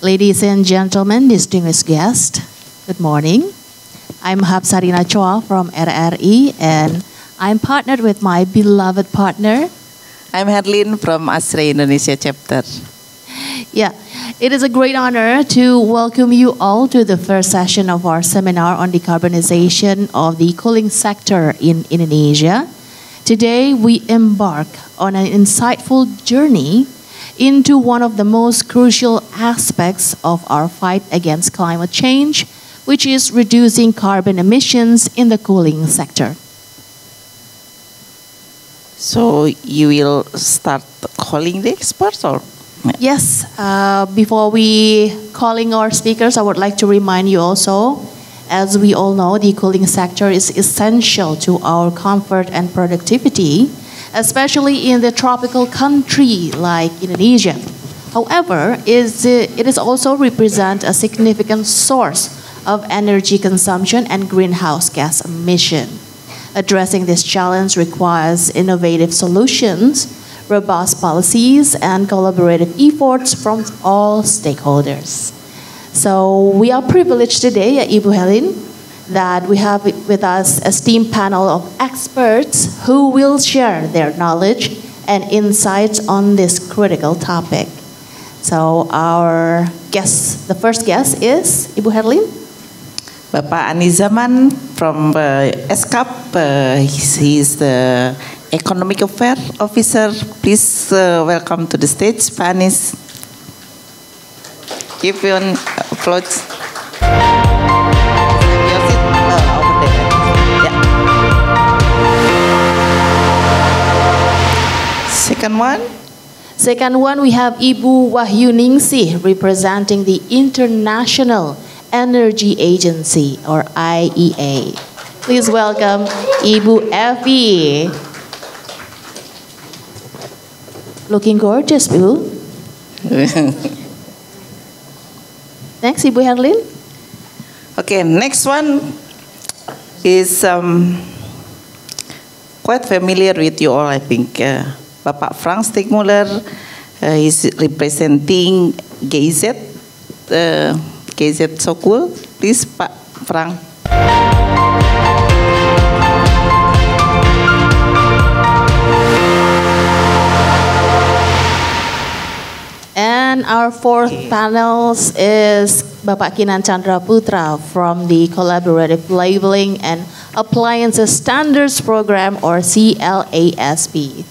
Ladies and gentlemen, distinguished guests, good morning. I'm Hapsarina Chua from RRI, and I'm partnered with my beloved partner. I'm Herlin from ASRE Indonesia chapter. Yeah, it is a great honor to welcome you all to the first session of our seminar on decarbonization of the cooling sector in Indonesia. Today, we embark on an insightful journey into one of the most crucial aspects of our fight against climate change, which is reducing carbon emissions in the cooling sector. So you will start calling the experts, or? Yes, before we calling our speakers, I would like to remind you also, as we all know, the cooling sector is essential to our comfort and productivity, especially in the tropical country like Indonesia. However, it is also represent a significant source of energy consumption and greenhouse gas emission. Addressing this challenge requires innovative solutions, robust policies, and collaborative efforts from all stakeholders. So we are privileged today, Ibu Helin, that we have with us a esteemed panel of experts who will share their knowledge and insights on this critical topic. So our guest, the first guest is Ibu Herlin. Bapak Anizaman from ESCAP. He is the Economic Affairs Officer. Please welcome to the stage, Pak Anis. Give you an applause. Second one, we have Ibu Wahyuningsih representing the International Energy Agency, or IEA. Please welcome Ibu Effie. Looking gorgeous, Bu. Next, Ibu Herlin. Okay, next one is quite familiar with you all, I think. Bapak Frank Stegmuller is representing GIZ. GIZ Sokul, please, Pak Frank. And our fourth panel is Bapak Kinan Chandra Putra from the Collaborative Labeling and Appliances Standards Program, or CLASP.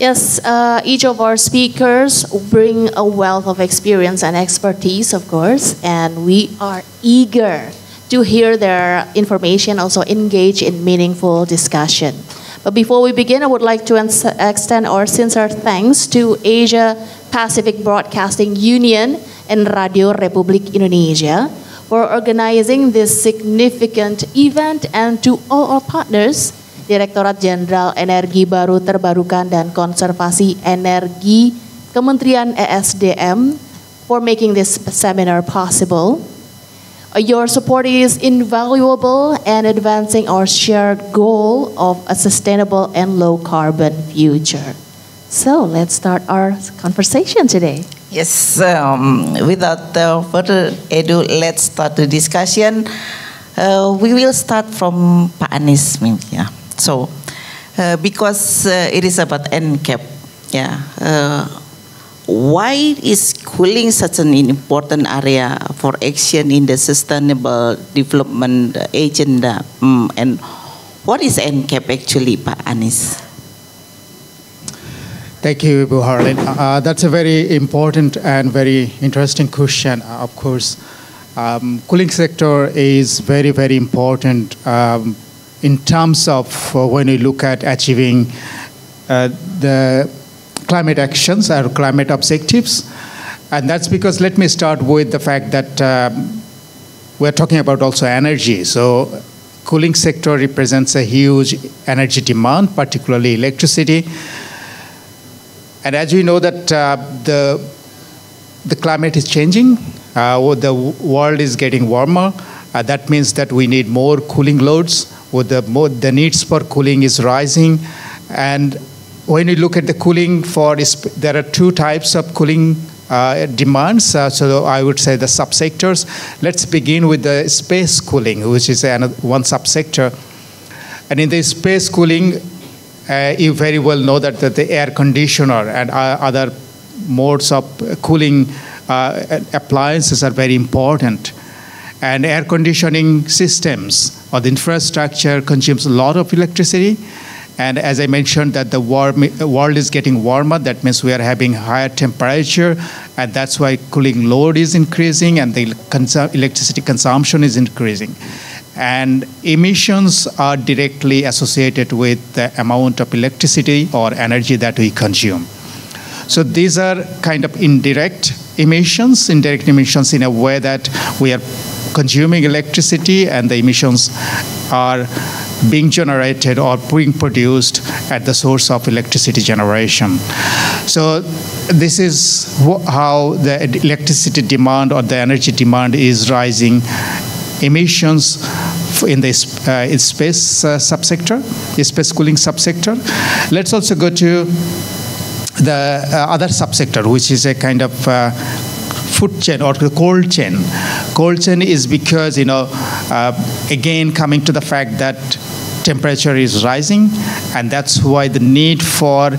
Yes, each of our speakers bring a wealth of experience and expertise, of course, and we are eager to hear their information, also engage in meaningful discussion. But before we begin, I would like to extend our sincere thanks to Asia Pacific Broadcasting Union and Radio Republik Indonesia for organizing this significant event, and to all our partners, Direktorat Jenderal Energi Baru Terbarukan dan Konservasi Energi Kementerian ESDM for making this seminar possible. Your support is invaluable in advancing our shared goal of a sustainable and low carbon future. So let's start our conversation today. Yes, without further ado, let's start the discussion. We will start from Pak Anis, yeah. So, because it is about NCAP, yeah. Why is cooling such an important area for action in the sustainable development agenda? And what is NCAP actually, Pak Anis? Thank you, Ibu Herlin. That's a very important and very interesting question. Of course, cooling sector is very, very important in terms of when you look at achieving the climate actions or climate objectives. And that's because, let me start with the fact that we're talking about also energy. So cooling sector represents a huge energy demand, particularly electricity. And as we know that the climate is changing, the world is getting warmer. That means that we need more cooling loads. with the needs for cooling is rising. And when you look at the cooling there are two types of cooling demands. So I would say the subsectors. Let's begin with the space cooling, which is one subsector. And in the space cooling, you very well know that the air conditioner and other modes of cooling appliances are very important. And air conditioning systems or the infrastructure consumes a lot of electricity. And as I mentioned, that the world is getting warmer. That means we are having higher temperature, and that's why cooling load is increasing and the electricity consumption is increasing. And emissions are directly associated with the amount of electricity or energy that we consume. So these are kind of indirect emissions in a way that we are consuming electricity and the emissions are being generated or being produced at the source of electricity generation. So this is how the electricity demand or the energy demand is rising. Emissions in the space subsector, the space cooling subsector. Let's also go to the other subsector, which is a kind of food chain or the cold chain. Cold chain is because, again, coming to the fact that temperature is rising, and that's why the need for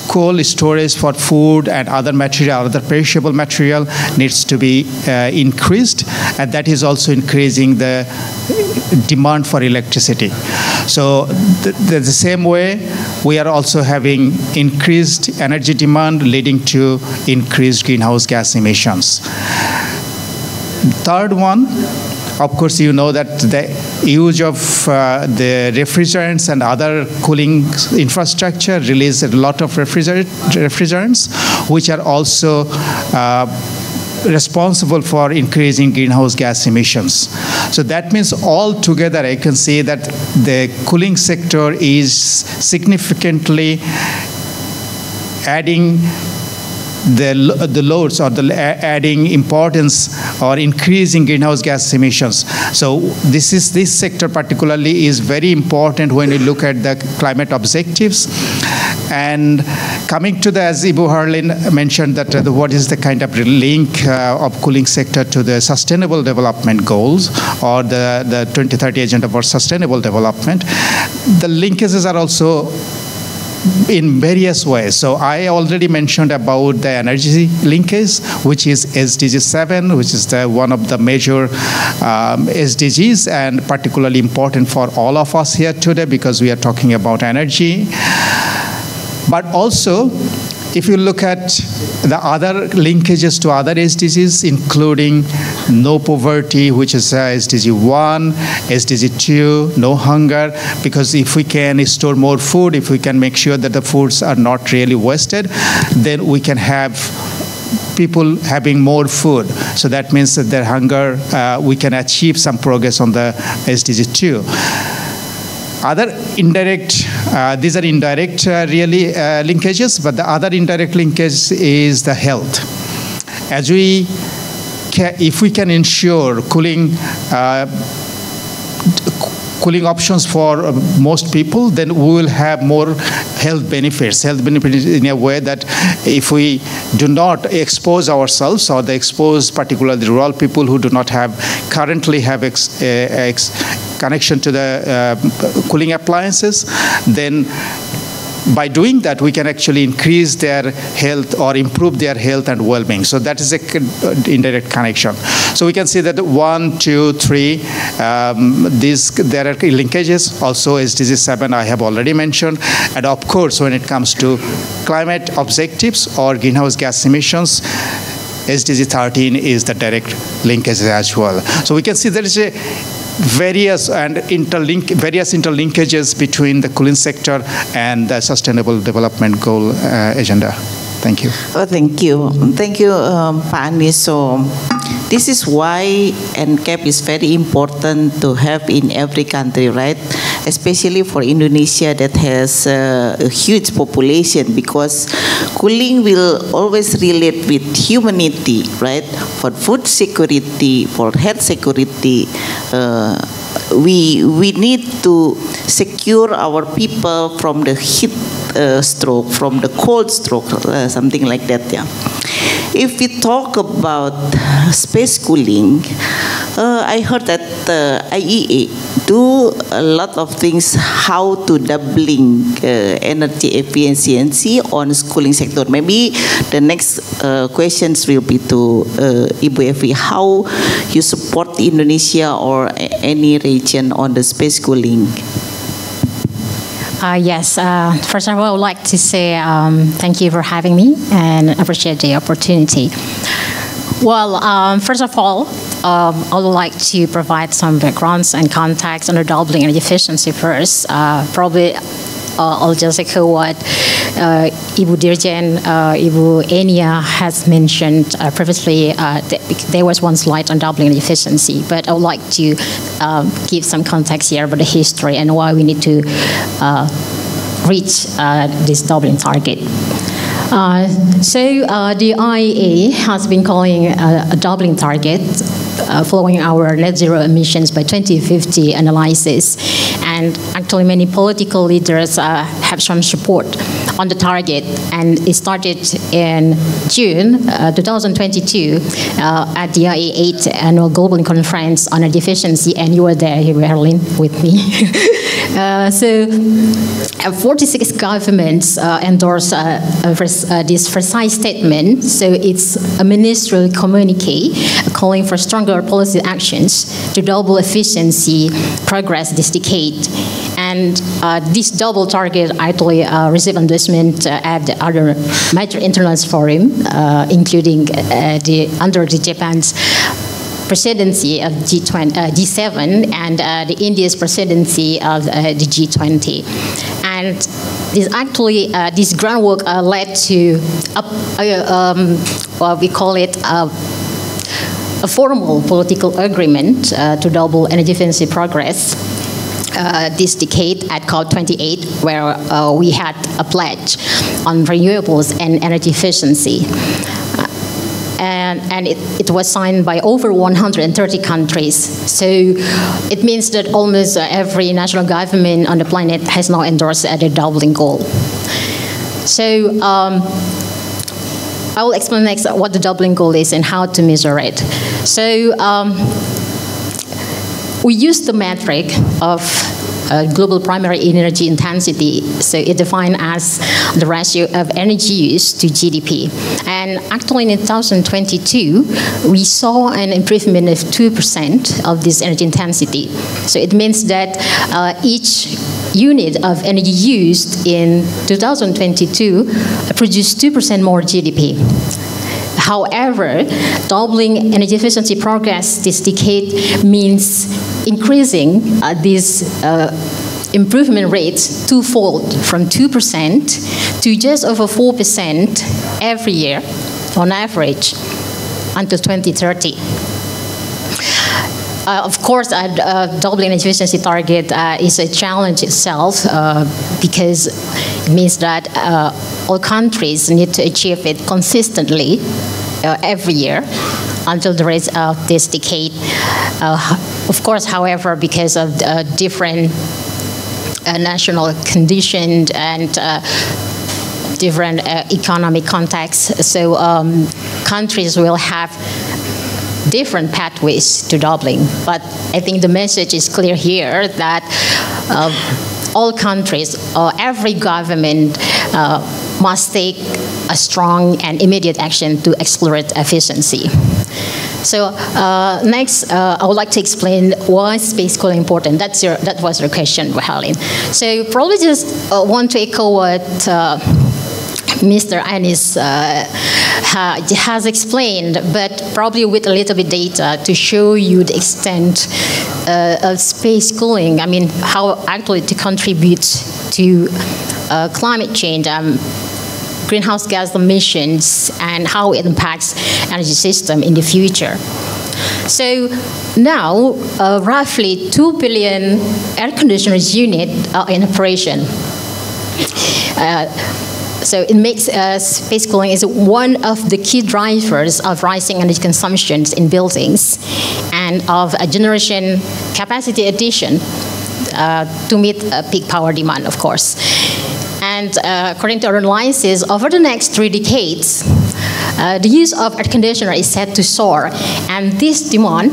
cold storage for food and other material, other perishable material needs to be increased, and that is also increasing the demand for electricity. So the same way, we are also having increased energy demand leading to increased greenhouse gas emissions. Third one, of course, you know that the use of the refrigerants and other cooling infrastructure release a lot of refrigerants, which are also responsible for increasing greenhouse gas emissions. So that means altogether I can say that the cooling sector is significantly adding the loads or adding importance or increasing greenhouse gas emissions. So this sector particularly is very important when you look at the climate objectives. And coming to as Ibu Harlin mentioned that what is the kind of link of cooling sector to the sustainable development goals or the 2030 agenda for sustainable development, the linkages are also in various ways. So I already mentioned about the energy linkage, which is SDG 7, which is one of the major SDGs and particularly important for all of us here today because we are talking about energy. But also, if you look at the other linkages to other SDGs, including no poverty, which is SDG 1, SDG 2, no hunger, because if we can store more food, if we can make sure that the foods are not really wasted, then we can have people having more food. So that means that their hunger, we can achieve some progress on the SDG 2. Other indirect, these are indirect really linkages, but the other indirect linkage is the health. If we can ensure cooling options for most people, then we will have more health benefits. Health benefits in a way that if we do not expose ourselves or expose particularly rural people who do not currently have connection to the cooling appliances, then by doing that, we can actually increase their health or improve their health and well-being. So that is an indirect connection. So we can see that 1, 2, 3, there are linkages. Also SDG 7 I have already mentioned. And of course, when it comes to climate objectives or greenhouse gas emissions, SDG 13 is the direct linkage as well. So we can see there is various interlinkages between the cooling sector and the Sustainable Development Goal agenda. Thank you. Oh, thank you. Thank you, Pak Anies. So this is why NCAP is very important to have in every country, right? Especially for Indonesia that has a huge population, because cooling will always relate with humanity, right? For food security, for health security, we need to secure our people from the heat stroke, from the cold stroke, something like that. Yeah. If we talk about space cooling, I heard that IEA do a lot of things how to doubling energy efficiency on cooling sector. Maybe the next questions will be to Ibu Evi, how you support Indonesia or any region on the space cooling? Yes, first of all, I would like to say thank you for having me and appreciate the opportunity. Well, first of all, I would like to provide some backgrounds and context on the doubling energy efficiency first. Probably I'll just echo what Ibu Dirjen, Ibu Enia has mentioned previously. There was one slide on doubling energy efficiency, but I would like to give some context here about the history and why we need to reach this doubling target. The IEA has been calling a doubling target following our net zero emissions by 2050 analysis. And actually many political leaders have shown support on the target. And it started in June 2022 at the IEA 8th Annual Global Conference on Energy Efficiency. And you were there, you were Erlin, with me. 46 governments endorsed this precise statement. So it's a ministerial communique calling for stronger policy actions to double efficiency progress this decade. And this double target actually received endorsement at other major international forum, including under the Japan's presidency of G7 and the India's presidency of the G20. And this groundwork led to what we call it a formal political agreement to double energy efficiency progress this decade at COP28, where we had a pledge on renewables and energy efficiency. And it was signed by over 130 countries. So it means that almost every national government on the planet has now endorsed the doubling goal. So I will explain next what the doubling goal is and how to measure it. So we use the metric of global primary energy intensity. So it's defined as the ratio of energy use to GDP. And actually in 2022, we saw an improvement of 2% of this energy intensity. So it means that each unit of energy used in 2022 produced 2% more GDP. However, doubling energy efficiency progress this decade means increasing this improvement rates twofold, from 2% to just over 4% every year on average until 2030. Of course, doubling energy efficiency target is a challenge itself because it means that all countries need to achieve it consistently every year until the rest of this decade. Of course, however, because of different national conditions and different economic contexts, so countries will have different pathways to doubling. But I think the message is clear here that all countries, every government must take a strong and immediate action to accelerate efficiency. So next, I would like to explain why space cooling is important. That was your question, Helen. So probably just want to echo what Mr. Anis has explained, but probably with a little bit data to show you the extent of space cooling. I mean, how actually to contribute to climate change, greenhouse gas emissions, and how it impacts energy system in the future. So now, roughly 2 billion air conditioners units are in operation. So it makes space cooling is one of the key drivers of rising energy consumptions in buildings. And and of a generation capacity addition to meet peak power demand, of course. And according to our analysis, over the next 3 decades, the use of air conditioner is set to soar, and this demand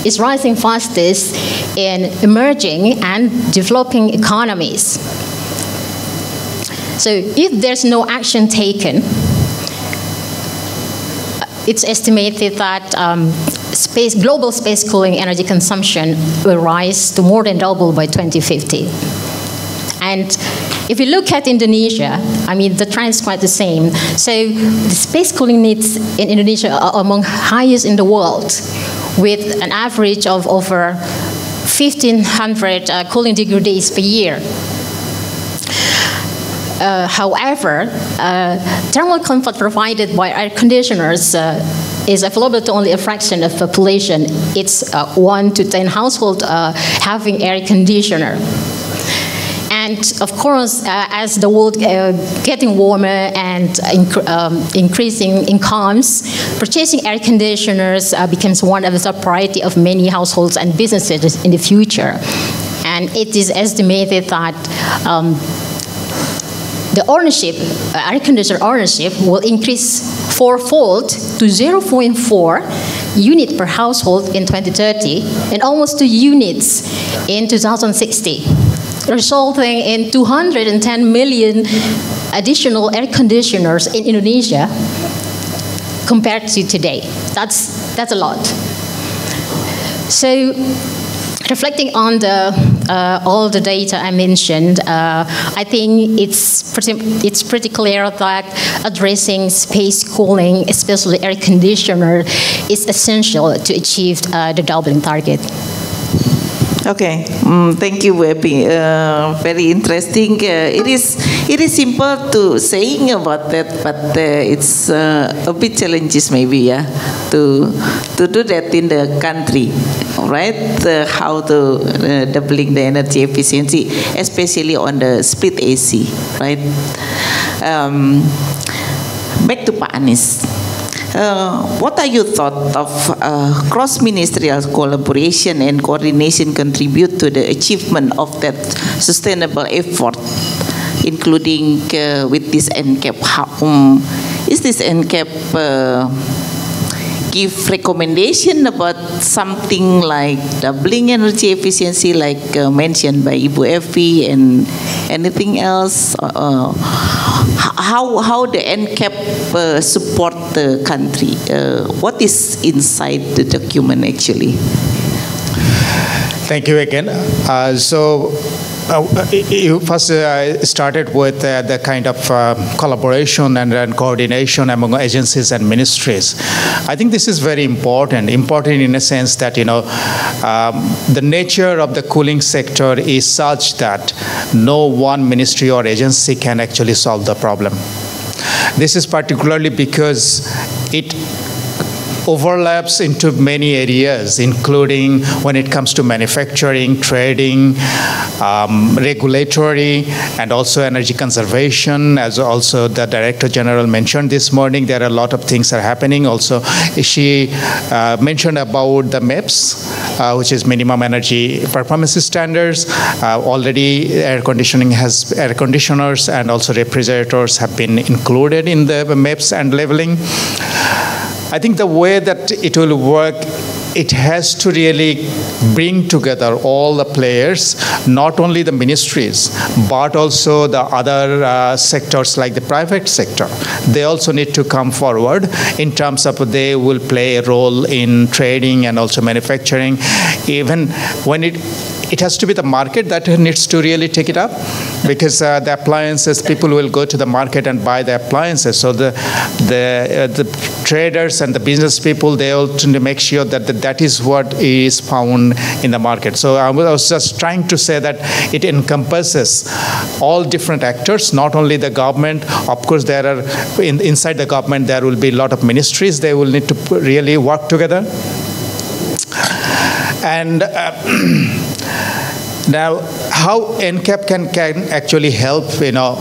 is rising fastest in emerging and developing economies. So if there's no action taken, it's estimated that global space cooling energy consumption will rise to more than double by 2050. And if you look at Indonesia, I mean, the trend is quite the same. So the space cooling needs in Indonesia are among highest in the world, with an average of over 1,500 cooling degree days per year. However, thermal comfort provided by air conditioners is available to only a fraction of the population. It's 1 to 10 households having air conditioner. And of course, as the world getting warmer and increasing incomes, purchasing air conditioners becomes one of the top priority of many households and businesses in the future. And it is estimated that the ownership, air conditioner ownership, will increase 4-fold to 0.4 unit per household in 2030 and almost 2 units in 2060. Resulting in 210 million additional air conditioners in Indonesia compared to today. That's a lot. So, reflecting on all the data I mentioned, I think it's pretty clear that addressing space cooling, especially air conditioner, is essential to achieve the doubling target. Okay, thank you, Epi. Very interesting. It is simple to saying about that, but it's a bit challenges maybe, yeah, to do that in the country, right? How to doubling the energy efficiency, especially on the split AC, right? Back to Pak Anies. What are your thoughts of cross-ministerial collaboration and coordination contribute to the achievement of that sustainable effort, including with this NCAP? Is this NCAP give recommendation about something like doubling energy efficiency, like mentioned by Ibu Evi, and anything else? How the NCAP support the country? What is inside the document actually? Thank you again. You first started with the kind of collaboration and coordination among agencies and ministries. I think this is very important in a sense that, you know, the nature of the cooling sector is such that no one ministry or agency can actually solve the problem. This is particularly because it overlaps into many areas, including when it comes to manufacturing, trading, regulatory, and also energy conservation. As also the Director General mentioned this morning, there are a lot of things that are happening. Also, she mentioned about the MEPS, which is Minimum Energy Performance Standards. Already air conditioners and also refrigerators have been included in the MEPS and leveling. I think the way that it will work, it has to really bring together all the players, not only the ministries, but also the other sectors like the private sector. They also need to come forward in terms of they will play a role in trading and also manufacturing. Even when it has to be the market that needs to really take it up, because the appliances, people will go to the market and buy the appliances. So the traders and the business people, they all to make sure that that is what is found in the market. So I was just trying to say that it encompasses all different actors, not only the government. Of course, there are inside the government there will be a lot of ministries. They will need to really work together. And now, how NCAP can actually help, you know,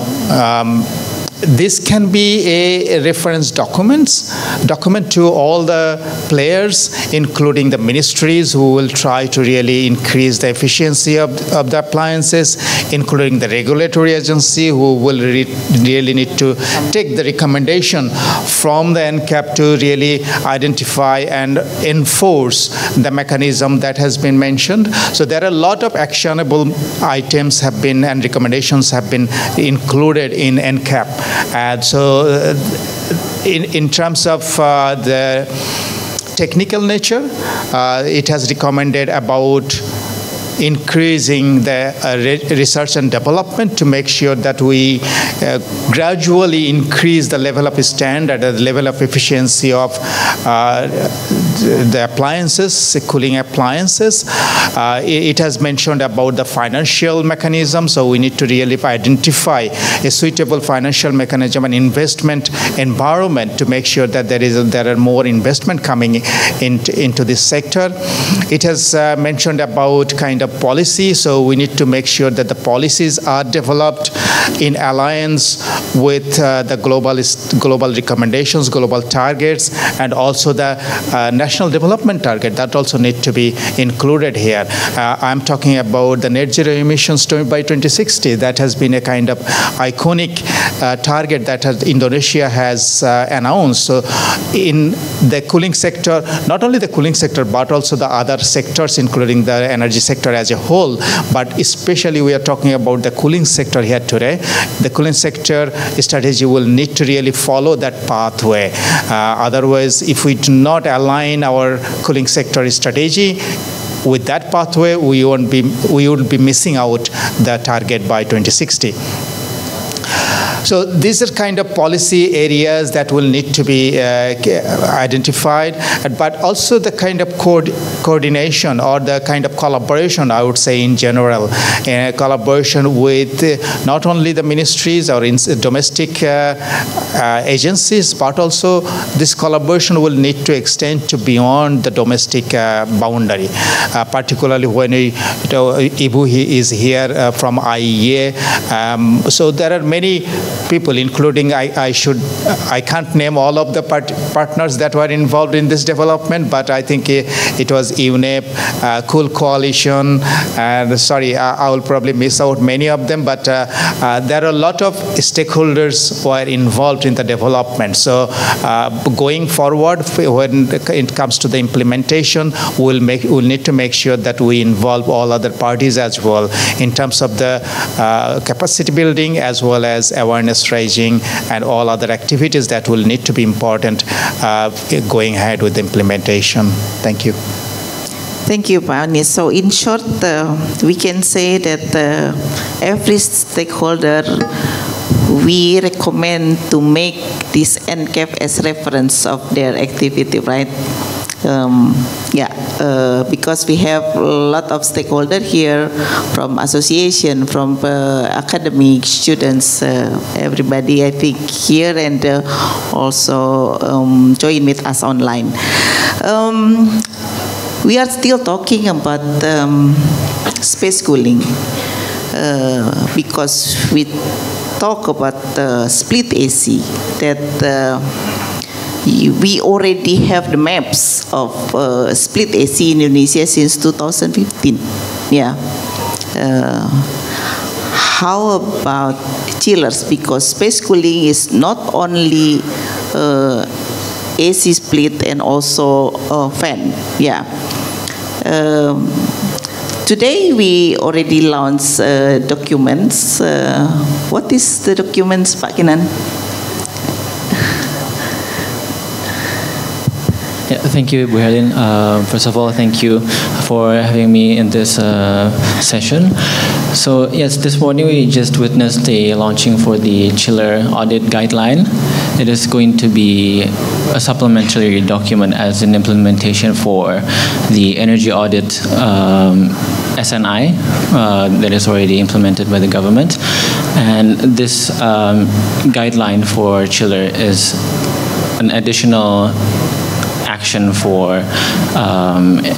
this can be a reference document to all the players, including the ministries who will try to really increase the efficiency of the appliances, including the regulatory agency who will really need to take the recommendation from the NCAP to really identify and enforce the mechanism that has been mentioned. So there are a lot of actionable items have been and recommendations have been included in NCAP. And so in terms of the technical nature, it has recommended about increasing the research and development to make sure that we gradually increase the level of standard, the level of efficiency of the appliances, cooling appliances. It has mentioned about the financial mechanism, so we need to really identify a suitable financial mechanism and investment environment to make sure that there are more investment coming into this sector. It has mentioned about kind of policy, so we need to make sure that the policies are developed in alliance with the global recommendations, global targets, and also the national development target that also need to be included here. I'm talking about the net zero emissions by 2060. That has been a kind of iconic target that Indonesia has announced. So in the cooling sector, not only the cooling sector, but also the other sectors, including the energy sector as a whole, but especially we are talking about the cooling sector here today. The cooling sector strategy will need to really follow that pathway. Otherwise, if we do not align our cooling sector strategy with that pathway, we would be missing out the target by 2060. So these are kind of policy areas that will need to be identified, but also the kind of coordination or the kind of collaboration, I would say in general, collaboration with not only the ministries or domestic agencies, but also this collaboration will need to extend to beyond the domestic boundary, particularly when Ibu is here from IEA. So there are many people, including I can't name all of the partners that were involved in this development, but I think it was UNEP, Cool Coalition, and sorry, I will probably miss out many of them, but there are a lot of stakeholders who are involved in the development. So going forward, when it comes to the implementation, we'll need to make sure that we involve all other parties as well in terms of the capacity building as well as awareness raising and all other activities that will need to be important going ahead with the implementation. Thank you. Thank you, Pak Anies. So in short, we can say that every stakeholder, we recommend to make this NCAP as reference of their activity, right? Because we have a lot of stakeholders here from association, from academic students, everybody I think here and also join with us online. We are still talking about space cooling because we talk about split AC that we already have the maps of split AC in Indonesia since 2015. Yeah. How about chillers? Because space cooling is not only AC split and also fan. Yeah. Today we already launched documents. What is the documents, Pak Kinan? Yeah, thank you, Bu Herlin. First of all, thank you for having me in this session. So yes, this morning we just witnessed the launching for the chiller audit guideline. It is going to be a supplementary document as an implementation for the energy audit SNI that is already implemented by the government. And this guideline for chiller is an additional action for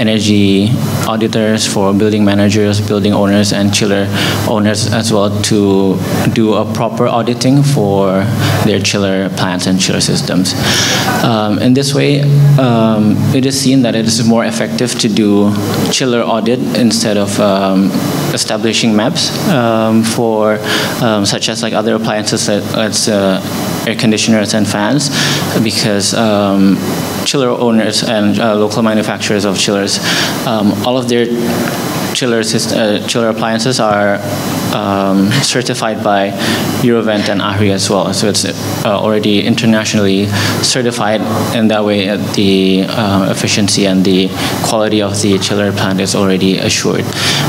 energy auditors, for building managers, building owners, and chiller owners as well to do a proper auditing for their chiller plants and chiller systems. In this way, it is seen that it is more effective to do chiller audit instead of establishing maps for such as like other appliances that's air conditioners and fans, because chiller owners and local manufacturers of chillers, all of their chiller appliances are certified by Eurovent and AHRI as well. So it's already internationally certified. In that way, the efficiency and the quality of the chiller plant is already assured.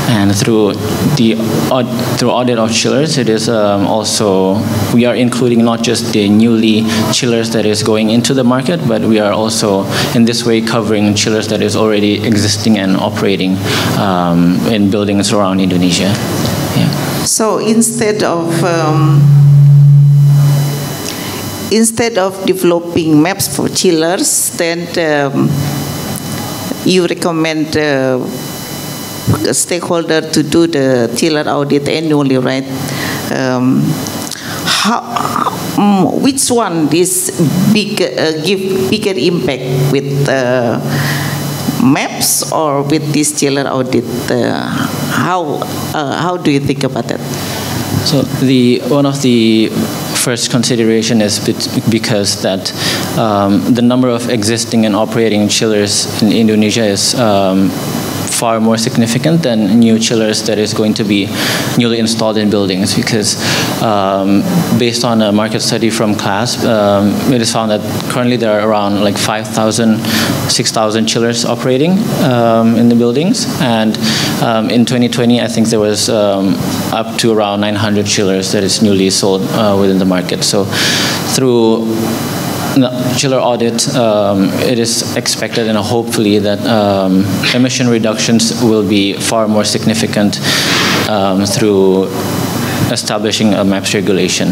And through audit of chillers, it is also, we are including not just the newly chillers that is going into the market, but we are also in this way covering chillers that is already existing and operating in buildings around Indonesia. Yeah. So instead of developing maps for chillers, then you recommend a stakeholder to do the chiller audit annually, right? Which one is give bigger impact with maps or with this chiller audit? How do you think about that? So one of the first consideration is because that the number of existing and operating chillers in Indonesia is far more significant than new chillers that is going to be newly installed in buildings, because based on a market study from CLASP, it is found that currently there are around like 5,000, 6,000 chillers operating in the buildings, and in 2020 I think there was up to around 900 chillers that is newly sold within the market. So through chiller audit, it is expected and hopefully that emission reductions will be far more significant through establishing a MAPS regulation.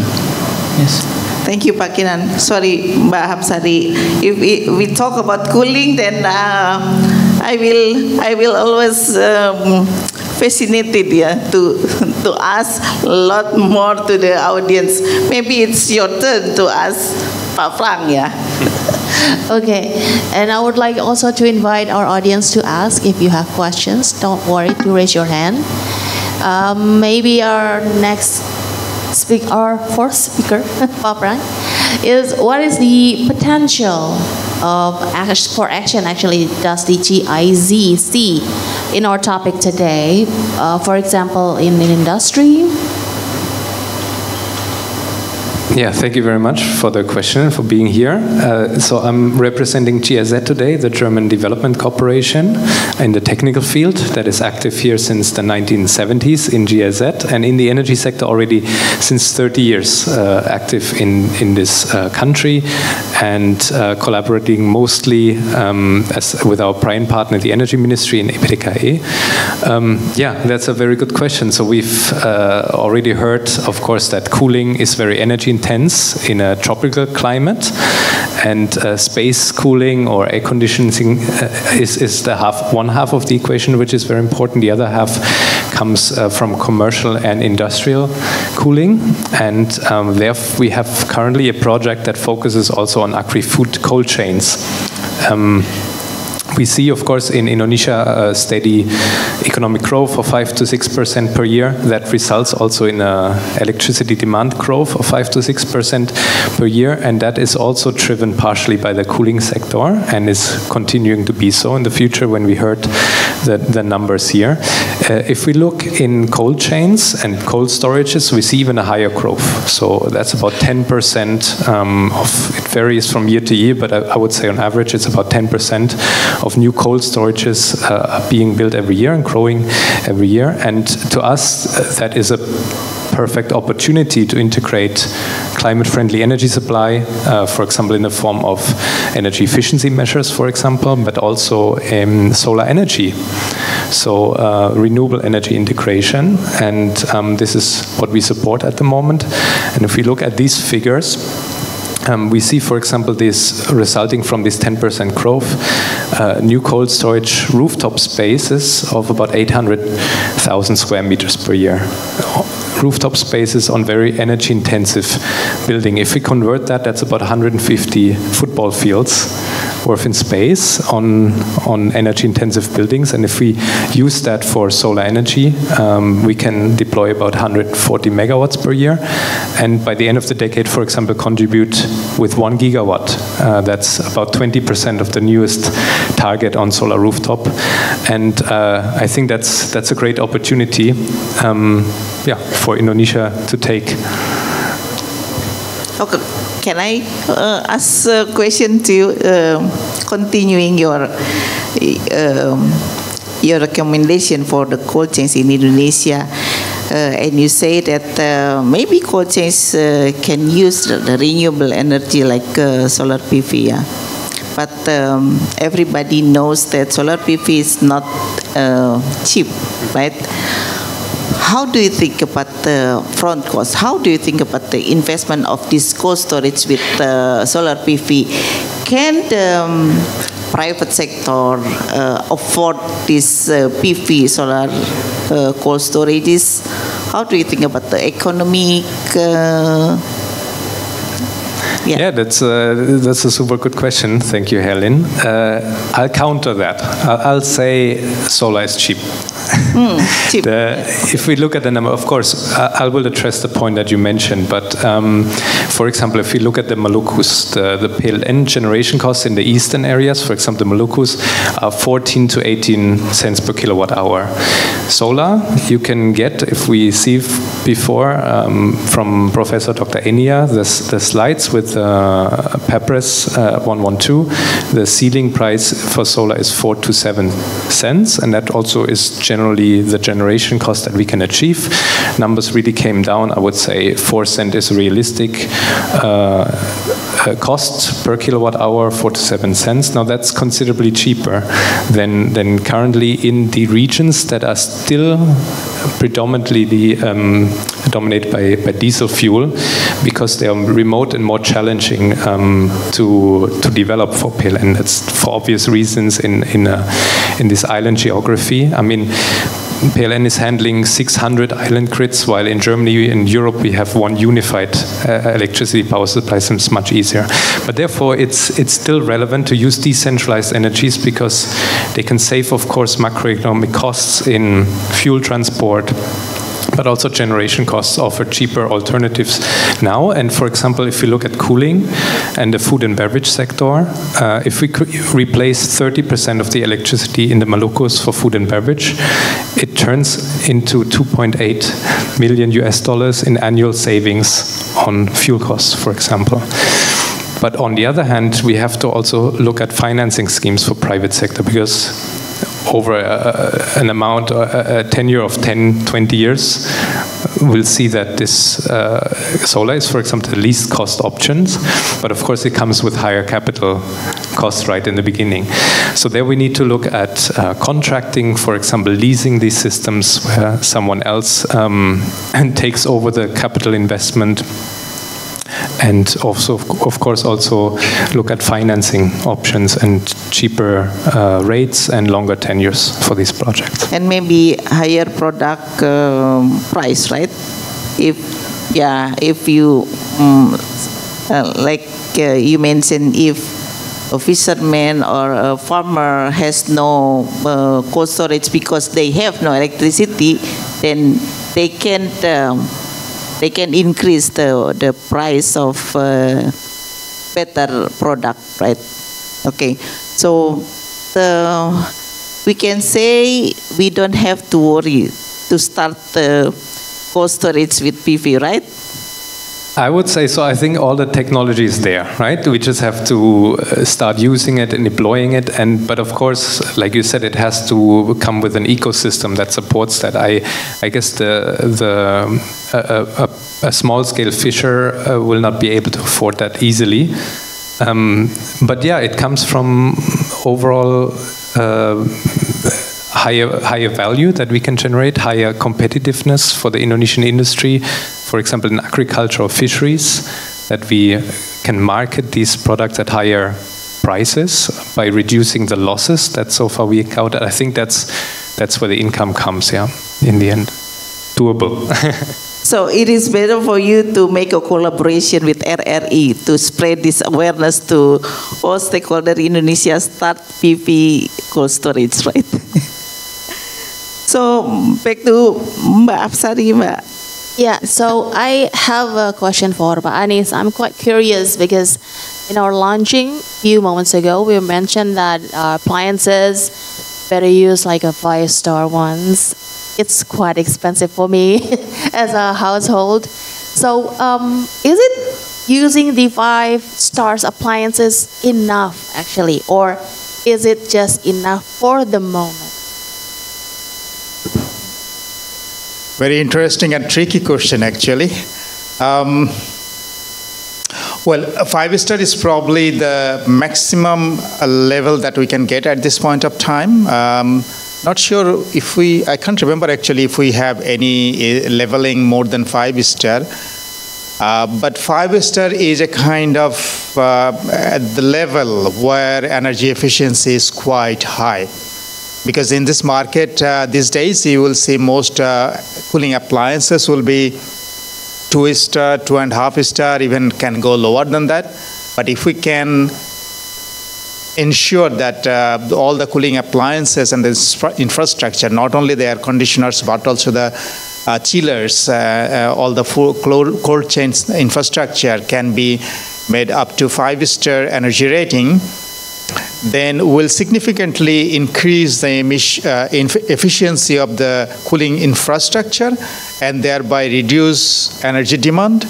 Yes. Thank you, Pak Kinan. Sorry, Mbak Hapsari. If we talk about cooling, then I will always fascinated to ask a lot more to the audience. Maybe it's your turn to ask Pak Frank, yeah. Okay, and I would like also to invite our audience to ask if you have questions. Don't worry to raise your hand. Maybe our next speaker, our fourth speaker, Pak Frank, is what is the potential for action actually does the GIZ see in our topic today? For example, in industry. Yeah, thank you very much for the question and for being here. So I'm representing GIZ today, the German Development Corporation, in the technical field that is active here since the 1970s in GIZ, and in the energy sector already since 30 years, active in this country, and collaborating mostly with our prime partner, the Energy Ministry in EPDKE. Yeah, that's a very good question. So we've already heard, of course, that cooling is very energy intense in a tropical climate, and space cooling or air conditioning is the one half of the equation, which is very important. The other half comes from commercial and industrial cooling, and there we have currently a project that focuses also on agri-food cold chains. We see, of course, in Indonesia a steady economic growth of 5 to 6% per year. That results also in electricity demand growth of 5 to 6% per year, and that is also driven partially by the cooling sector and is continuing to be so in the future when we heard the numbers here. If we look in cold chains and cold storages, we see even a higher growth. So that's about 10% it varies from year to year, but I would say on average it's about 10% of new cold storages being built every year and growing every year. And to us, that is a perfect opportunity to integrate climate-friendly energy supply, for example, in the form of energy efficiency measures, for example, but also solar energy. So renewable energy integration, and this is what we support at the moment. And if we look at these figures, we see, for example, this resulting from this 10% growth, new cold storage rooftop spaces of about 800,000 square meters per year. Rooftop spaces on very energy intensive building. If we convert that, that's about 150 football fields worth in space on energy intensive buildings. And if we use that for solar energy, we can deploy about 140 megawatts per year. And by the end of the decade, for example, contribute with 1 gigawatt. That's about 20% of the newest target on solar rooftop. And I think that's a great opportunity for Indonesia to take. Okay. Can I ask a question to you, continuing your recommendation for the cold chains in Indonesia, and you say that maybe cold chains can use the renewable energy like solar PV, yeah? But everybody knows that solar PV is not cheap, right? How do you think about the front cost? How do you think about the investment of this cold storage with solar PV? Can the private sector afford this PV solar cold storages? How do you think about the economic? Yeah, that's a super good question. Thank you, Helen. I'll counter that. I'll say solar is cheap. Cheap. If we look at the number, of course, I will address the point that you mentioned. But for example, if we look at the Malukus, the PLN generation costs in the eastern areas, for example, the Malukus, are 14 to 18 cents per kilowatt hour. Solar, you can get, if we see before from Professor Dr. Enia, the slides with PEPRES 112, the ceiling price for solar is 4 to 7 cents, and that also is generally the generation cost that we can achieve. Numbers really came down. I would say 4 cents is realistic cost per kilowatt hour, 4 to 7 cents. Now that's considerably cheaper than currently in the regions that are still predominantly dominated by diesel fuel, because they are remote and more challenging to develop for PLN. That's for obvious reasons in this island geography. I mean, PLN is handling 600 island grids, while in Germany, in Europe, we have one unified electricity power supply, so it's much easier. But therefore, it's still relevant to use decentralized energies, because they can save, of course, macroeconomic costs in fuel transport, but also generation costs offer cheaper alternatives now. And for example, if you look at cooling and the food and beverage sector, if we could replace 30% of the electricity in the Malukus for food and beverage, it turns into $2.8 million in annual savings on fuel costs, for example. But on the other hand, we have to also look at financing schemes for private sector, because over an amount, a tenure of 10, 20 years, we'll see that this solar is, for example, the least cost options, but of course it comes with higher capital costs right in the beginning. So there we need to look at contracting, for example, leasing these systems where someone else takes over the capital investment. And also, of course, also look at financing options and cheaper rates and longer tenures for these projects. And maybe higher product price, right? If you like you mentioned, if a fisherman or a farmer has no cold storage because they have no electricity, then they can increase the price of better product, right? Okay, so we can say we don't have to worry to start the cold storage with PV, right? I would say so. I think all the technology is there, right? We just have to start using it and deploying it. But of course, like you said, it has to come with an ecosystem that supports that. I guess a small-scale fisher will not be able to afford that easily. But yeah, it comes from overall higher value that we can generate, higher competitiveness for the Indonesian industry, for example, in agriculture or fisheries, that we can market these products at higher prices by reducing the losses that so far we encountered. I think that's where the income comes, yeah, in the end. Doable. So it is better for you to make a collaboration with RRI to spread this awareness to all stakeholders in Indonesia, start PV cold storage, right? So back to Mbak Afsari, Mbak. Yeah, so I have a question for Pak Anies. I'm quite curious because in our launching a few moments ago, we mentioned that appliances better use like a 5-star ones. It's quite expensive for me as a household. So is it using the 5 stars appliances enough actually, or is it just enough for the moment? Very interesting and tricky question, actually. Well, a 5-star is probably the maximum level that we can get at this point of time. Not sure if I can't remember actually if we have any leveling more than 5-star. But 5-star is a kind of at the level where energy efficiency is quite high. Because in this market these days, you will see most cooling appliances will be 2-star, 2.5-star, even can go lower than that. But if we can ensure that all the cooling appliances and the infrastructure, not only the air conditioners, but also the chillers, all the full cold chain infrastructure can be made up to 5-star energy rating, then will significantly increase the efficiency of the cooling infrastructure and thereby reduce energy demand,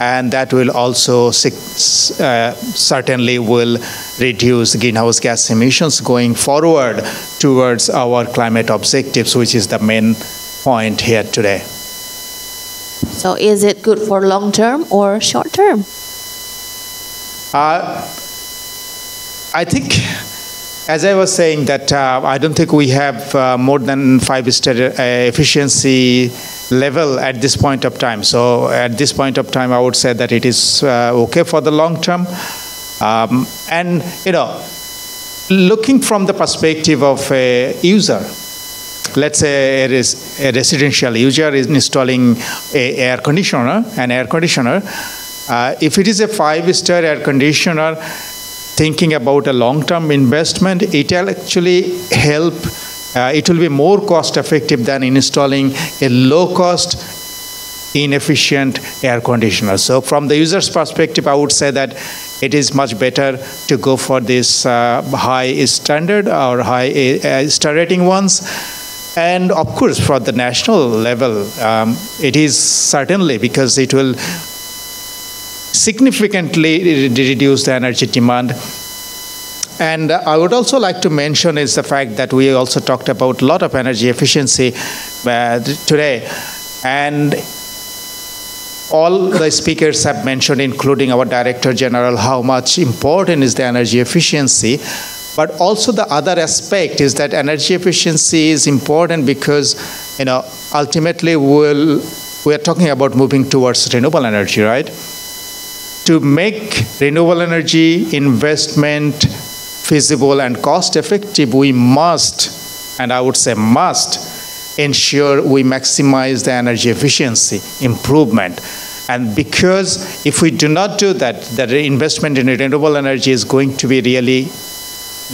and that will also certainly will reduce greenhouse gas emissions going forward towards our climate objectives, which is the main point here today. So is it good for long term or short term? I think, as I was saying, that I don't think we have more than 5-star efficiency level at this point of time. So at this point of time, I would say that it is okay for the long term. And, looking from the perspective of a user, let's say it is a residential user is installing an air conditioner, if it is a 5-star air conditioner, thinking about a long-term investment, it will actually help. It will be more cost-effective than installing a low-cost, inefficient air conditioner. So from the user's perspective, I would say that it is much better to go for this high standard or high star rating ones. And of course, for the national level, it is certainly because it will significantly reduce the energy demand. And I would also like to mention is the fact that we also talked about a lot of energy efficiency today. And all the speakers have mentioned, including our Director General, how much important is the energy efficiency. But also the other aspect is that energy efficiency is important because, ultimately we are talking about moving towards renewable energy, right? To make renewable energy investment feasible and cost effective, we must, and I would say must, ensure we maximize the energy efficiency improvement. And because if we do not do that, the investment in renewable energy is going to be really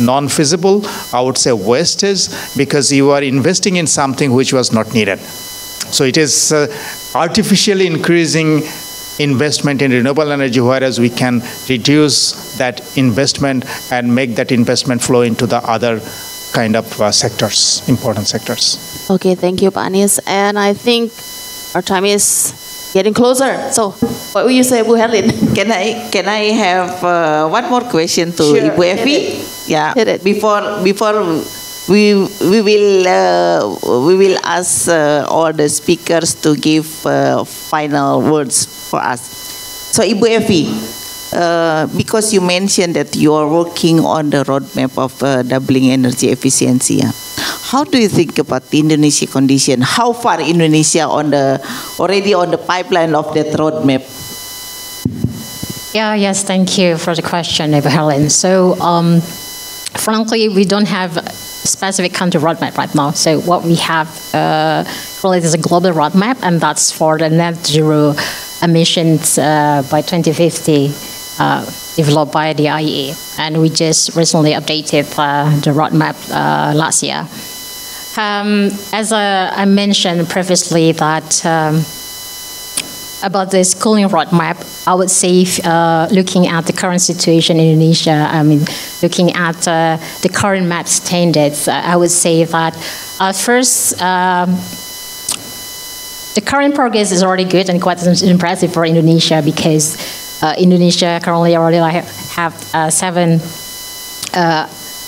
non-feasible. I would say wastage, because you are investing in something which was not needed. So it is artificially increasing investment in renewable energy, whereas we can reduce that investment and make that investment flow into the other kind of sectors, important sectors. Okay, thank you, Pak Anies. And I think our time is getting closer. So, what will you say, Bu Herlin? Can I have one more question to Sure. Ibu Evi? Yeah. Hit it. Before we will ask all the speakers to give final words for us. So Ibu Evi, because you mentioned that you are working on the roadmap of doubling energy efficiency, yeah. How do you think about the Indonesia condition? How far Indonesia already on the pipeline of that roadmap? Yes, thank you for the question, Eva Helen. So, frankly, we don't have a specific country roadmap right now. So what we have really is a global roadmap, and that's for the net zero emissions by 2050, developed by the IEA. And we just recently updated the roadmap last year. As I mentioned previously that about this cooling roadmap, I would say looking at the current situation in Indonesia, looking at the current map standards, I would say that first, the current progress is already good and quite impressive for Indonesia because Indonesia currently already have 7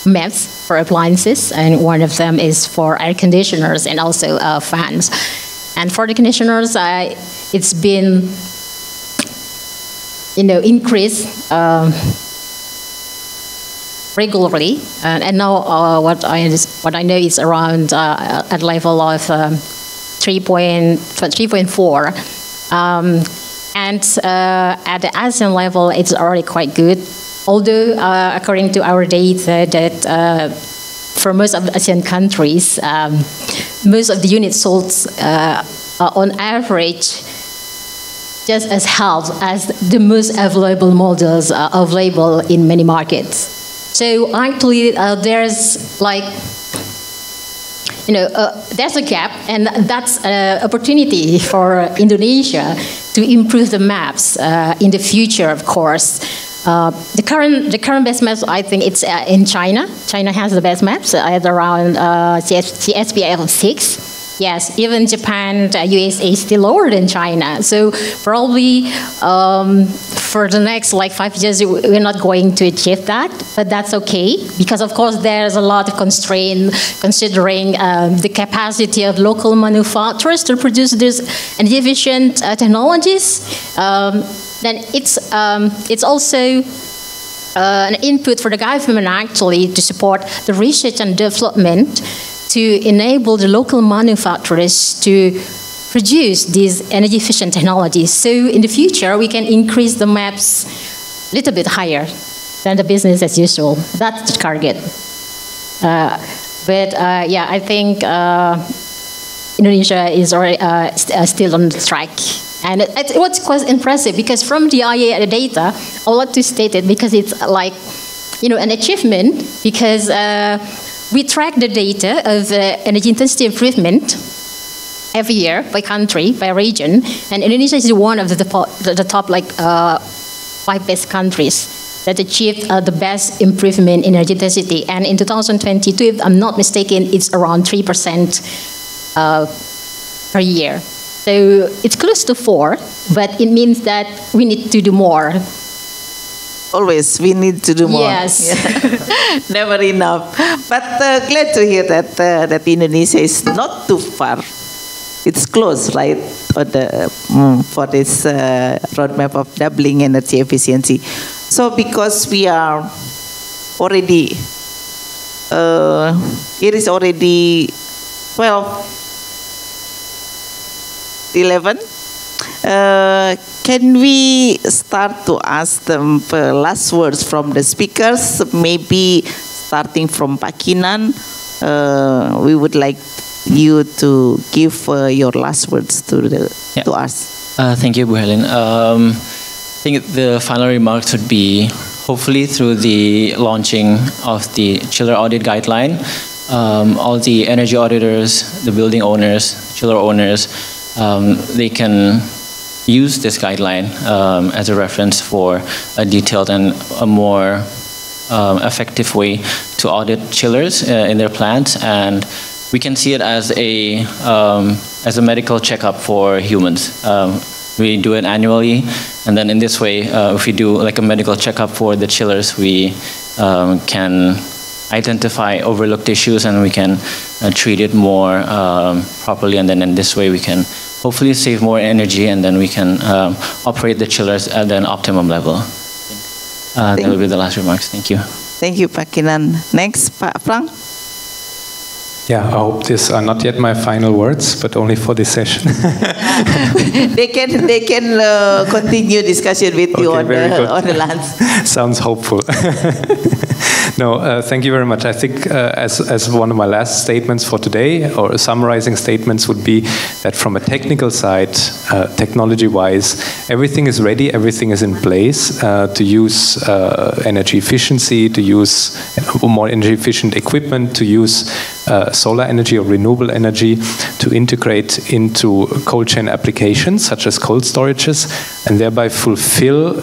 maps for appliances, and one of them is for air conditioners and also fans. And for the conditioners, it's been, increased regularly, and now what I know is around at level of 3.4, and at the ASEAN level, it's already quite good. Although, according to our data, that for most of the ASEAN countries, most of the units sold on average just as half as the most available models available in many markets. So actually, there's there's a gap, and that's an opportunity for Indonesia to improve the maps in the future, of course. The current best maps, I think it's in China. China has the best maps at around CSPL 6. Yes, even Japan, USA is still lower than China. So probably for the next 5 years, we're not going to achieve that, but that's okay because of course there's a lot of constraint considering the capacity of local manufacturers to produce these energy efficient technologies. Then it's also an input for the government actually to support the research and development to enable the local manufacturers to produce these energy efficient technologies. So in the future, we can increase the maps a little bit higher than the business as usual. That's the target. I think Indonesia is already still on the track. And it was quite impressive because from the IEA data, I would like to state it because it's an achievement because we track the data of energy intensity improvement every year by country, by region, and Indonesia is one of the top 5 best countries that achieved the best improvement in energy intensity. And in 2022, if I'm not mistaken, it's around 3% per year. So it's close to 4, but it means that we need to do more. Always, we need to do more. Yes. Never enough. But glad to hear that that Indonesia is not too far. It's close, right, for this roadmap of doubling energy efficiency. So because we are already, it is already 11. Can we start to ask them last words from the speakers? Maybe starting from Pak Kinan, we would like you to give your last words to us. Thank you, Bu Helen. I think the final remarks would be hopefully through the launching of the chiller audit guideline, all the energy auditors, the building owners, chiller owners, they can use this guideline as a reference for a detailed and a more effective way to audit chillers in their plants, and we can see it as a medical checkup for humans. We do it annually, and then in this way, if we do a medical checkup for the chillers, we can identify overlooked issues and we can treat it more properly, and then in this way we can hopefully save more energy, and then we can operate the chillers at an optimum level. That will be the last remarks. Thank you. Thank you, Pak Kinan. Next, Pak Frank. Yeah, I hope these are not yet my final words, but only for this session. They can continue discussion with you on the lunch. Sounds hopeful. No, thank you very much. I think as one of my last statements for today, or summarizing statements, would be that from a technical side, technology-wise, everything is ready, everything is in place to use energy efficiency, to use more energy-efficient equipment, to use solar energy or renewable energy, to integrate into cold chain applications such as cold storages, and thereby fulfill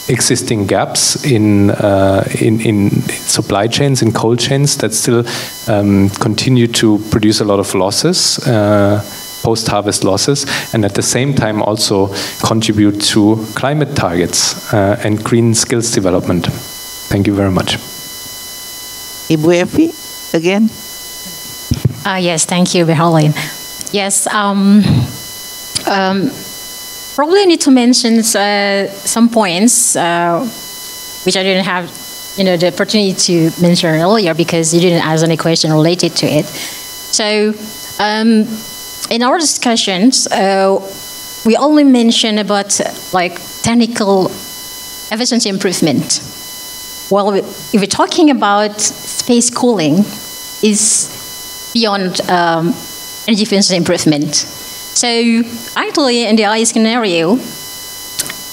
existing gaps in supply chains, in cold chains that still continue to produce a lot of losses, post-harvest losses, and at the same time also contribute to climate targets and green skills development. Thank you very much. Ibu Evi, again. Yes, thank you, Berlin. Yes, probably I need to mention some points which I didn't have, the opportunity to mention earlier because you didn't ask any question related to it. So, in our discussions, we only mention about like technical efficiency improvement. Well, if we're talking about space cooling, is beyond energy efficiency improvement. So actually, in the IE scenario,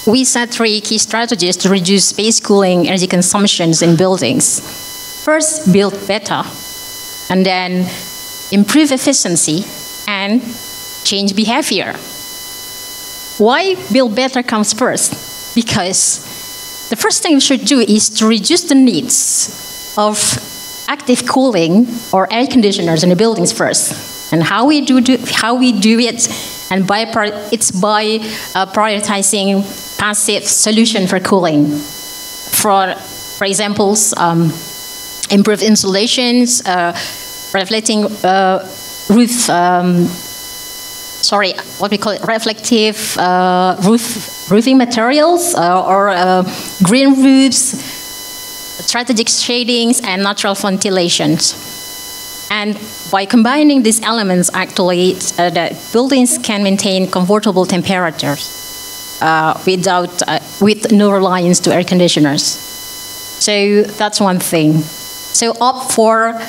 we set 3 key strategies to reduce space cooling energy consumptions in buildings. First, build better, and then improve efficiency and change behavior. Why build better comes first? Because the first thing we should do is to reduce the needs of active cooling or air conditioners in the buildings first. And how we do it, and it's by prioritizing passive solution for cooling. For example, improved insulations, reflecting roof. What we call it, reflective roofing materials, or green roofs, strategic shadings, and natural ventilations. And by combining these elements, actually, the buildings can maintain comfortable temperatures with no reliance to air conditioners. So that's one thing. So opt for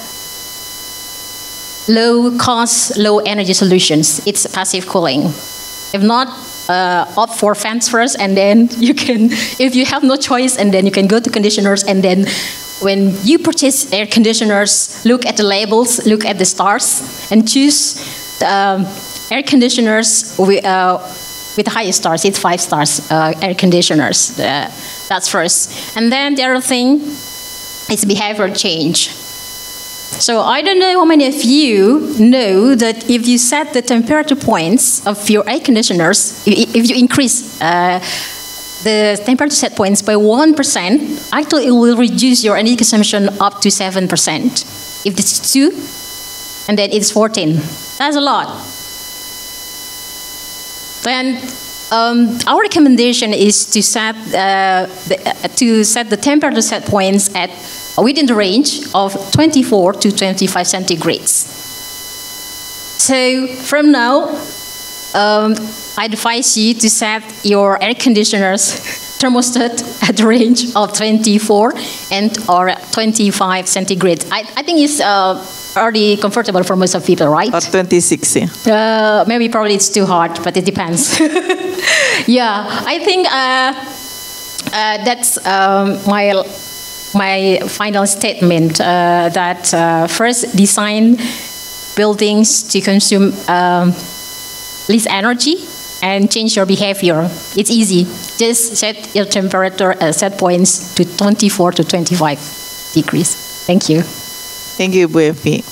low cost, low energy solutions. It's passive cooling. If not, opt for fans first, and then you can, if you have no choice, and then you can go to conditioners, and then when you purchase air conditioners, look at the labels, look at the stars, and choose air conditioners with the highest stars. It's 5 stars air conditioners. That's first. And then the other thing is behavior change. So I don't know how many of you know that if you set the temperature points of your air conditioners, if you increase the temperature set points by 1%, actually it will reduce your energy consumption up to 7%. If it's 2, and then it's 14. That's a lot. Then our recommendation is to set the temperature set points at within the range of 24 to 25 centigrades. So from now, I advise you to set your air conditioners thermostat at the range of 24 or 25 centigrade. I think it's already comfortable for most of people, right? Or 26, yeah. Maybe probably it's too hot, but it depends. Yeah, I think that's my final statement, that first, design buildings to consume less energy and change your behavior. It's easy. Just set your temperature set points to 24 to 25 degrees. Thank you. Thank you, Bu Evi.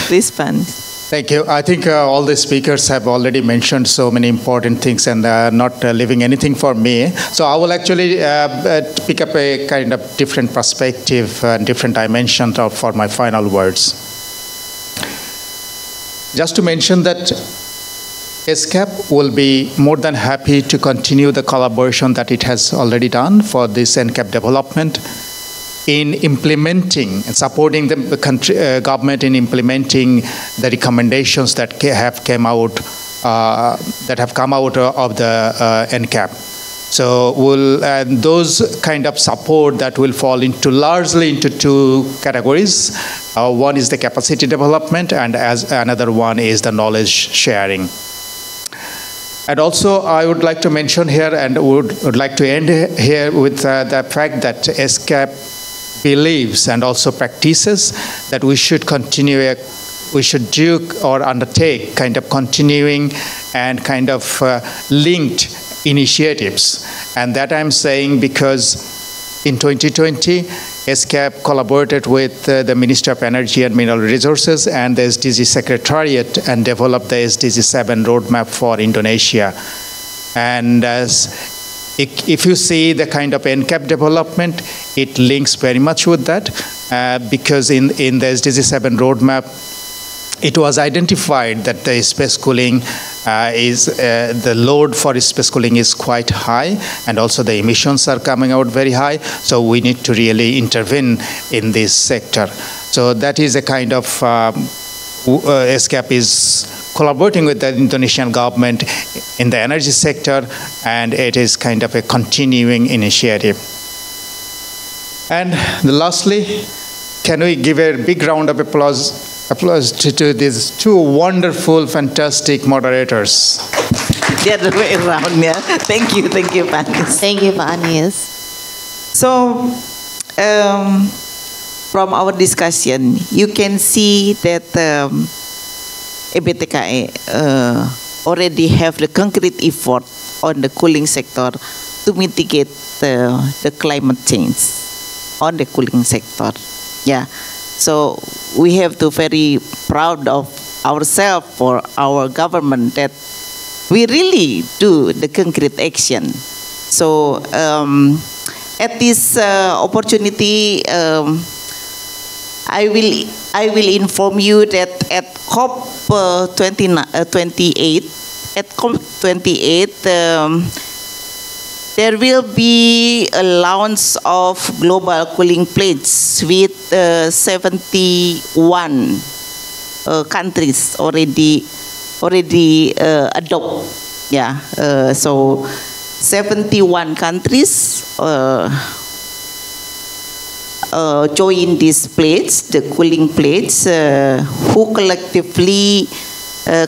Please, Pan. Thank you. I think all the speakers have already mentioned so many important things and not leaving anything for me. So I will actually pick up a kind of different perspective and different dimension for my final words. Just to mention that ESCAP will be more than happy to continue the collaboration that it has already done for this NCAP development. in implementing and supporting the country, government in implementing the recommendations that have come out of the NCAP. So those kind of support that will fall largely into two categories. One is the capacity development, and as another one is the knowledge sharing. And also, I would like to mention here, and would like to end here with the fact that ESCAP believes and also practices that we should do or undertake kind of continuing and kind of linked initiatives. And that I'm saying because in 2020, ESCAP collaborated with the Ministry of Energy and Mineral Resources and the SDG Secretariat and developed the SDG 7 roadmap for Indonesia. And if you see the kind of NCAP development, it links very much with that because in the SDG 7 roadmap, it was identified that the space cooling the load for space cooling is quite high, and also the emissions are coming out very high. So we need to really intervene in this sector. So that is a kind of ESCAP is collaborating with the Indonesian government in the energy sector, and it is kind of a continuing initiative. And lastly, can we give a big round of applause to these two wonderful, fantastic moderators. The other way around, yeah. Thank you, Pak Anies. Thank you, Pak Anies. So, from our discussion, you can see that EBTKE already have the concrete effort on the cooling sector to mitigate the climate change on the cooling sector. Yeah. So we have to very proud of ourselves for our government that we really do the concrete action. So at this opportunity, I will inform you that at COP 28, there will be a launch of global cooling pledge with 71 countries already adopt. Yeah, so 71 countries join this pledge, the cooling pledge, who collectively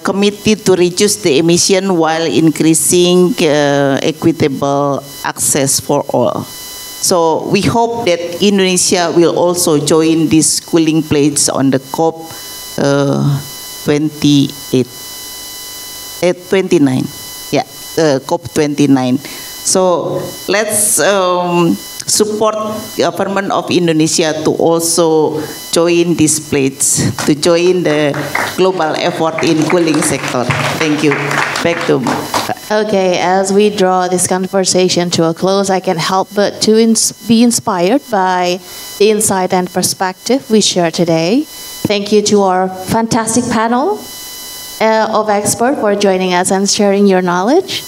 committed to reduce the emission while increasing equitable access for all. So we hope that Indonesia will also join this cooling pledge on the COP 29. Yeah, COP 29. So let's support government of Indonesia to also join this pledge, to join the global effort in cooling sector. Thank you. Back to Okay, as we draw this conversation to a close, I can't help but to be inspired by the insight and perspective we share today. Thank you to our fantastic panel of experts for joining us and sharing your knowledge.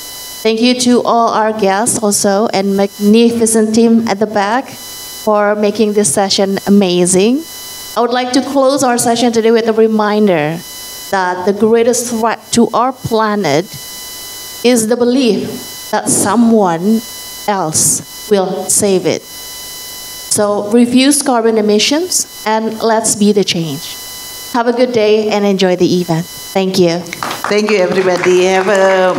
Thank you to all our guests also and magnificent team at the back for making this session amazing. I would like to close our session today with a reminder that the greatest threat to our planet is the belief that someone else will save it. So reduce carbon emissions and let's be the change. Have a good day and enjoy the event. Thank you. Thank you, everybody. Have a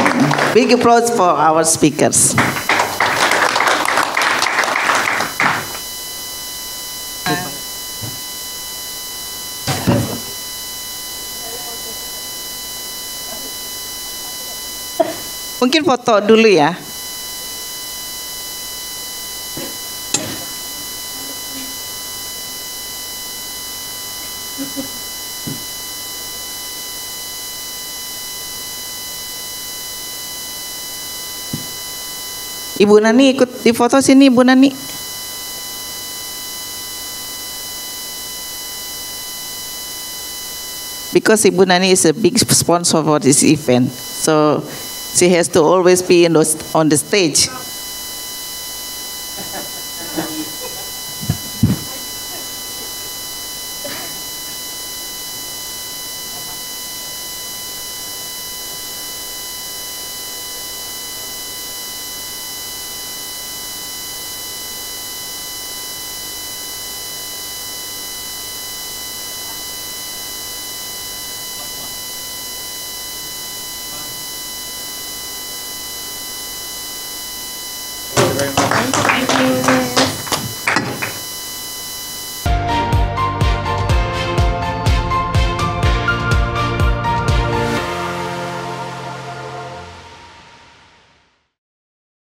big applause for our speakers. Mungkin foto dulu ya. Ibu Nani ikut di foto sini, Ibu Nani. Because Ibu Nani is a big sponsor for this event, so she has to always be on the stage.